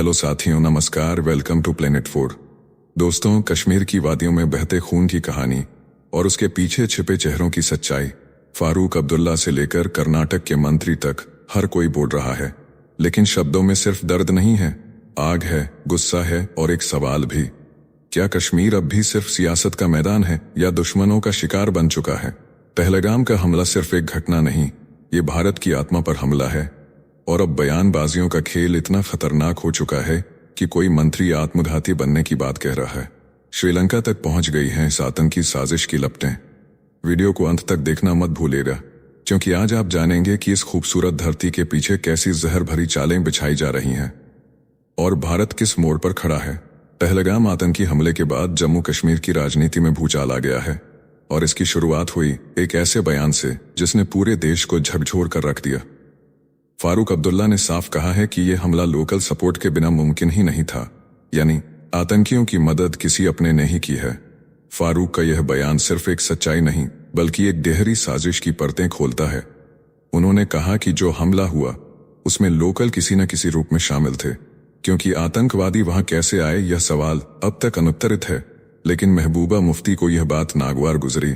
Hello साथियों, नमस्कार। Welcome to planet 4। दोस्तों, कश्मीर की वादियों में बहते खून की कहानी और उसके पीछे छिपे चेहरों की सच्चाई। फारूक अब्दुल्ला से लेकर कर्नाटक के मंत्री तक हर कोई बोल रहा है, लेकिन शब्दों में सिर्फ दर्द नहीं है, आग है, गुस्सा है और एक सवाल भी। क्या कश्मीर अब भी सिर्फ सियासत का मैदान है या दुश्मनों का शिकार बन चुका है? पहलगाम का हमला सिर्फ एक घटना नहीं, ये भारत की आत्मा पर हमला है। और अब बयानबाजियों का खेल इतना खतरनाक हो चुका है कि कोई मंत्री आत्मघाती बनने की बात कह रहा है। श्रीलंका तक पहुंच गई हैं इस आतंकी साजिश की लपटें। वीडियो को अंत तक देखना मत भूलिएगा, क्योंकि आज आप जानेंगे कि इस खूबसूरत धरती के पीछे कैसी जहर भरी चालें बिछाई जा रही हैं और भारत किस मोड़ पर खड़ा है। पहलगाम आतंकी हमले के बाद जम्मू कश्मीर की राजनीति में भूचाल आ गया है और इसकी शुरुआत हुई एक ऐसे बयान से जिसने पूरे देश को झकझोर कर रख दिया। फारूक अब्दुल्ला ने साफ कहा है कि यह हमला लोकल सपोर्ट के बिना मुमकिन ही नहीं था, यानी आतंकियों की मदद किसी अपने ने ही की है। फारूक का यह बयान सिर्फ एक सच्चाई नहीं, बल्कि एक गहरी साजिश की परतें खोलता है। उन्होंने कहा कि जो हमला हुआ उसमें लोकल किसी न किसी रूप में शामिल थे, क्योंकि आतंकवादी वहां कैसे आए यह सवाल अब तक अनुत्तरित है। लेकिन महबूबा मुफ्ती को यह बात नागवार गुजरी।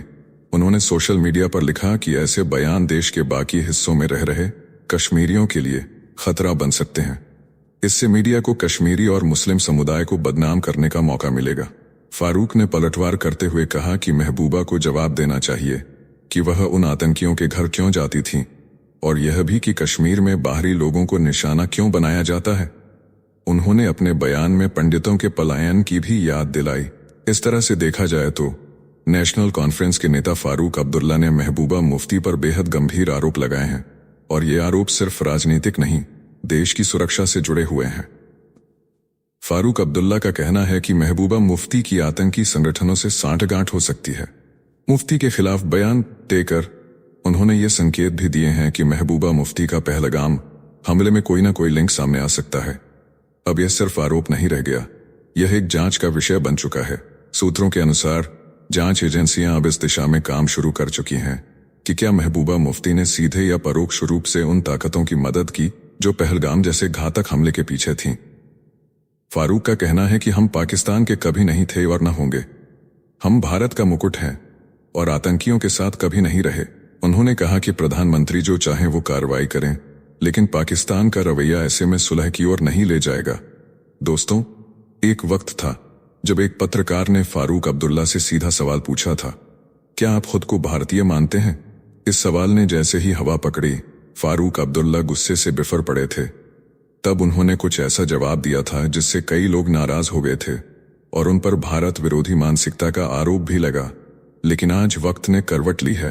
उन्होंने सोशल मीडिया पर लिखा कि ऐसे बयान देश के बाकी हिस्सों में रह रहे कश्मीरियों के लिए खतरा बन सकते हैं। इससे मीडिया को कश्मीरी और मुस्लिम समुदाय को बदनाम करने का मौका मिलेगा। फारूक ने पलटवार करते हुए कहा कि महबूबा को जवाब देना चाहिए कि वह उन आतंकियों के घर क्यों जाती थीं, और यह भी कि कश्मीर में बाहरी लोगों को निशाना क्यों बनाया जाता है। उन्होंने अपने बयान में पंडितों के पलायन की भी याद दिलाई। इस तरह से देखा जाए तो नेशनल कॉन्फ्रेंस के नेता फारूक अब्दुल्ला ने महबूबा मुफ्ती पर बेहद गंभीर आरोप लगाए हैं, और ये आरोप सिर्फ राजनीतिक नहीं, देश की सुरक्षा से जुड़े हुए हैं। फारूक अब्दुल्ला का कहना है कि महबूबा मुफ्ती की आतंकी संगठनों से सांठगांठ हो सकती है। मुफ्ती के खिलाफ बयान देकर उन्होंने ये संकेत भी दिए हैं कि महबूबा मुफ्ती का पहलगाम हमले में कोई ना कोई लिंक सामने आ सकता है। अब यह सिर्फ आरोप नहीं रह गया, यह एक जांच का विषय बन चुका है। सूत्रों के अनुसार जांच एजेंसियां अब इस दिशा में काम शुरू कर चुकी हैं कि क्या महबूबा मुफ्ती ने सीधे या परोक्ष रूप से उन ताकतों की मदद की जो पहलगाम जैसे घातक हमले के पीछे थीं। फारूक का कहना है कि हम पाकिस्तान के कभी नहीं थे और न होंगे। हम भारत का मुकुट हैं और आतंकियों के साथ कभी नहीं रहे। उन्होंने कहा कि प्रधानमंत्री जो चाहें वो कार्रवाई करें, लेकिन पाकिस्तान का रवैया ऐसे में सुलह की ओर नहीं ले जाएगा। दोस्तों, एक वक्त था जब एक पत्रकार ने फारूक अब्दुल्ला से सीधा सवाल पूछा था, क्या आप खुद को भारतीय मानते हैं? इस सवाल ने जैसे ही हवा पकड़ी, फारूक अब्दुल्ला गुस्से से बिफर पड़े थे। तब उन्होंने कुछ ऐसा जवाब दिया था जिससे कई लोग नाराज हो गए थे और उन पर भारत विरोधी मानसिकता का आरोप भी लगा। लेकिन आज वक्त ने करवट ली है।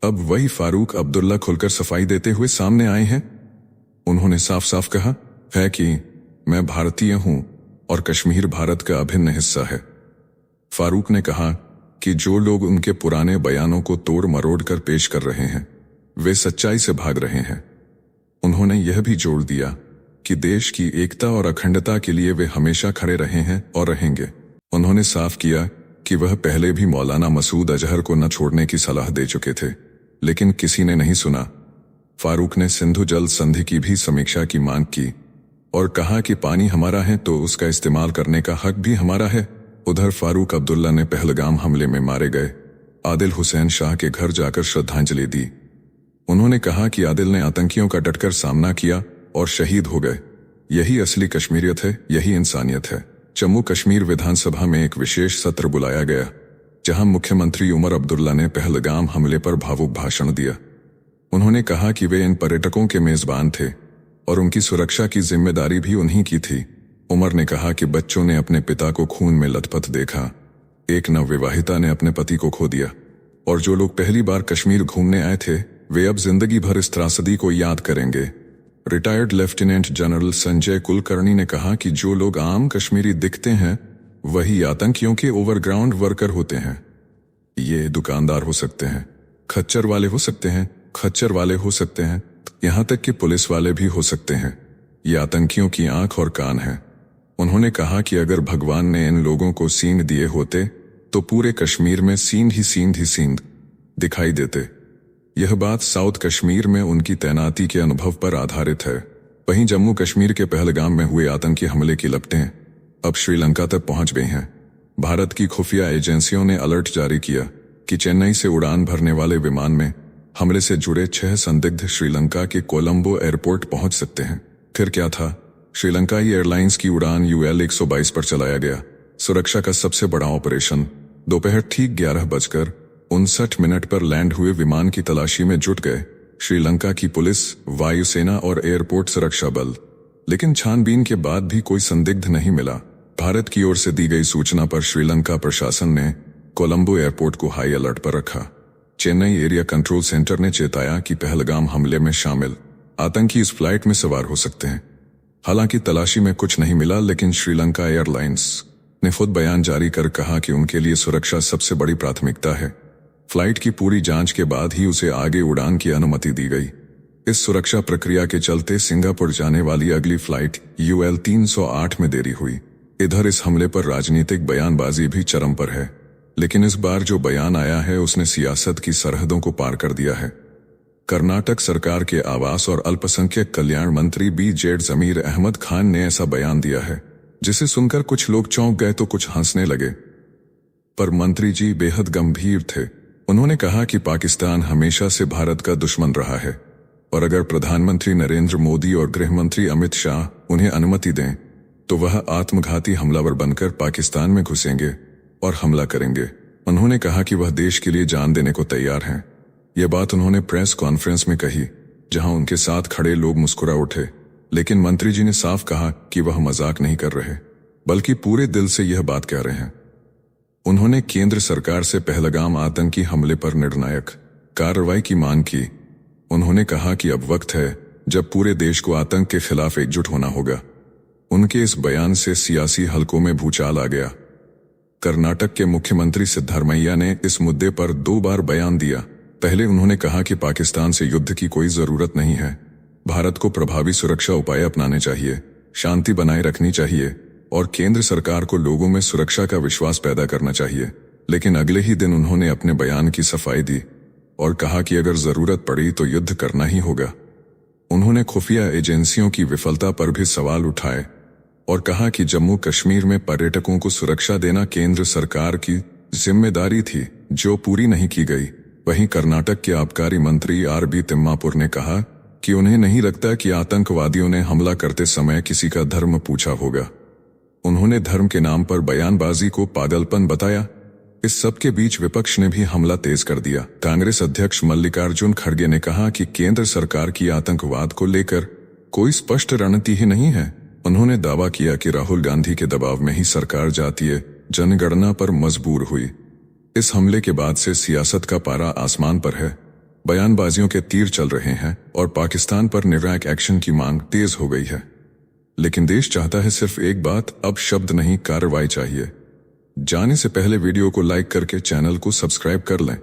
अब वही फारूक अब्दुल्ला खुलकर सफाई देते हुए सामने आए हैं। उन्होंने साफ साफ कहा है कि मैं भारतीय हूं और कश्मीर भारत का अभिन्न हिस्सा है। फारूक ने कहा कि जो लोग उनके पुराने बयानों को तोड़ मरोड़ कर पेश कर रहे हैं वे सच्चाई से भाग रहे हैं। उन्होंने यह भी जोड़ दिया कि देश की एकता और अखंडता के लिए वे हमेशा खड़े रहे हैं और रहेंगे। उन्होंने साफ किया कि वह पहले भी मौलाना मसूद अजहर को न छोड़ने की सलाह दे चुके थे, लेकिन किसी ने नहीं सुना। फारूक ने सिंधु जल संधि की भी समीक्षा की मांग की और कहा कि पानी हमारा है तो उसका इस्तेमाल करने का हक भी हमारा है। उधर फारूक अब्दुल्ला ने पहलगाम हमले में मारे गए आदिल हुसैन शाह के घर जाकर श्रद्धांजलि दी। उन्होंने कहा कि आदिल ने आतंकियों का डटकर सामना किया और शहीद हो गए। यही असली कश्मीरियत है, यही इंसानियत है। जम्मू कश्मीर विधानसभा में एक विशेष सत्र बुलाया गया, जहां मुख्यमंत्री उमर अब्दुल्ला ने पहलगाम हमले पर भावुक भाषण दिया। उन्होंने कहा कि वे इन पर्यटकों के मेजबान थे और उनकी सुरक्षा की जिम्मेदारी भी उन्हीं की थी। उमर ने कहा कि बच्चों ने अपने पिता को खून में लथपथ देखा, एक नवविवाहिता ने अपने पति को खो दिया, और जो लोग पहली बार कश्मीर घूमने आए थे वे अब जिंदगी भर इस त्रासदी को याद करेंगे। Retired lieutenant general Sanjay Kulkarni ने कहा कि जो लोग आम कश्मीरी दिखते हैं वही आतंकियों के ओवरग्राउंड वर्कर होते हैं। ये दुकानदार हो सकते हैं, खच्चर वाले हो सकते हैं, खच्चर वाले हो सकते हैं, यहाँ तक कि पुलिस वाले भी हो सकते हैं। ये आतंकियों की आंख और कान है। उन्होंने कहा कि अगर भगवान ने इन लोगों को सींग दिए होते तो पूरे कश्मीर में सींग ही सींग दिखाई देते। यह बात साउथ कश्मीर में उनकी तैनाती के अनुभव पर आधारित है। वहीं जम्मू कश्मीर के पहलगाम में हुए आतंकी हमले की लपटें अब श्रीलंका तक पहुंच गई हैं। भारत की खुफिया एजेंसियों ने अलर्ट जारी किया कि चेन्नई से उड़ान भरने वाले विमान में हमले से जुड़े 6 संदिग्ध श्रीलंका के कोलंबो एयरपोर्ट पहुंच सकते हैं। फिर क्या था? श्रीलंकाई एयरलाइंस की उड़ान UL-122 पर चलाया गया सुरक्षा का सबसे बड़ा ऑपरेशन दोपहर ठीक 11:59 पर लैंड हुए विमान की तलाशी में जुट गए श्रीलंका की पुलिस, वायुसेना और एयरपोर्ट सुरक्षा बल। लेकिन छानबीन के बाद भी कोई संदिग्ध नहीं मिला। भारत की ओर से दी गई सूचना पर श्रीलंका प्रशासन ने कोलंबो एयरपोर्ट को हाई अलर्ट पर रखा। चेन्नई एरिया कंट्रोल सेंटर ने चेताया कि पहलगाम हमले में शामिल आतंकी इस फ्लाइट में सवार हो सकते हैं। हालांकि तलाशी में कुछ नहीं मिला, लेकिन श्रीलंका एयरलाइंस ने खुद बयान जारी कर कहा कि उनके लिए सुरक्षा सबसे बड़ी प्राथमिकता है। फ्लाइट की पूरी जांच के बाद ही उसे आगे उड़ान की अनुमति दी गई। इस सुरक्षा प्रक्रिया के चलते सिंगापुर जाने वाली अगली फ्लाइट UL-308 में देरी हुई। इधर इस हमले पर राजनीतिक बयानबाजी भी चरम पर है, लेकिन इस बार जो बयान आया है उसने सियासत की सरहदों को पार कर दिया है। कर्नाटक सरकार के आवास और अल्पसंख्यक कल्याण मंत्री BZ जमीर अहमद खान ने ऐसा बयान दिया है, जिसे सुनकर कुछ लोग चौंक गए तो कुछ हंसने लगे। पर मंत्री जी बेहद गंभीर थे। उन्होंने कहा कि पाकिस्तान हमेशा से भारत का दुश्मन रहा है और अगर प्रधानमंत्री नरेंद्र मोदी और गृह मंत्री अमित शाह उन्हें अनुमति दें तो वह आत्मघाती हमलावर बनकर पाकिस्तान में घुसेंगे और हमला करेंगे। उन्होंने कहा कि वह देश के लिए जान देने को तैयार हैं। यह बात उन्होंने प्रेस कॉन्फ्रेंस में कही, जहां उनके साथ खड़े लोग मुस्कुरा उठे। लेकिन मंत्री जी ने साफ कहा कि वह मजाक नहीं कर रहे, बल्कि पूरे दिल से यह बात कह रहे हैं। उन्होंने केंद्र सरकार से पहलगाम आतंकी हमले पर निर्णायक कार्रवाई की मांग की। उन्होंने कहा कि अब वक्त है जब पूरे देश को आतंक के खिलाफ एकजुट होना होगा। उनके इस बयान से सियासी हलकों में भूचाल आ गया। कर्नाटक के मुख्यमंत्री सिद्धरामैया ने इस मुद्दे पर 2 बार बयान दिया। पहले उन्होंने कहा कि पाकिस्तान से युद्ध की कोई जरूरत नहीं है, भारत को प्रभावी सुरक्षा उपाय अपनाने चाहिए, शांति बनाए रखनी चाहिए और केंद्र सरकार को लोगों में सुरक्षा का विश्वास पैदा करना चाहिए। लेकिन अगले ही दिन उन्होंने अपने बयान की सफाई दी और कहा कि अगर जरूरत पड़ी तो युद्ध करना ही होगा। उन्होंने खुफिया एजेंसियों की विफलता पर भी सवाल उठाए और कहा कि जम्मू कश्मीर में पर्यटकों को सुरक्षा देना केंद्र सरकार की जिम्मेदारी थी, जो पूरी नहीं की गई। वहीं कर्नाटक के आबकारी मंत्री RB तिम्मापुर ने कहा कि उन्हें नहीं लगता कि आतंकवादियों ने हमला करते समय किसी का धर्म पूछा होगा। उन्होंने धर्म के नाम पर बयानबाजी को पागलपन बताया। इस सब के बीच विपक्ष ने भी हमला तेज कर दिया। कांग्रेस अध्यक्ष मल्लिकार्जुन खड़गे ने कहा कि केंद्र सरकार की आतंकवाद को लेकर कोई स्पष्ट रणनीति ही नहीं है। उन्होंने दावा किया कि राहुल गांधी के दबाव में ही सरकार जातीय जनगणना पर मजबूर हुई। इस हमले के बाद से सियासत का पारा आसमान पर है। बयानबाजियों के तीर चल रहे हैं और पाकिस्तान पर निर्णायक एक्शन की मांग तेज हो गई है। लेकिन देश चाहता है सिर्फ एक बात, अब शब्द नहीं कार्रवाई चाहिए। जाने से पहले वीडियो को लाइक करके चैनल को सब्सक्राइब कर लें।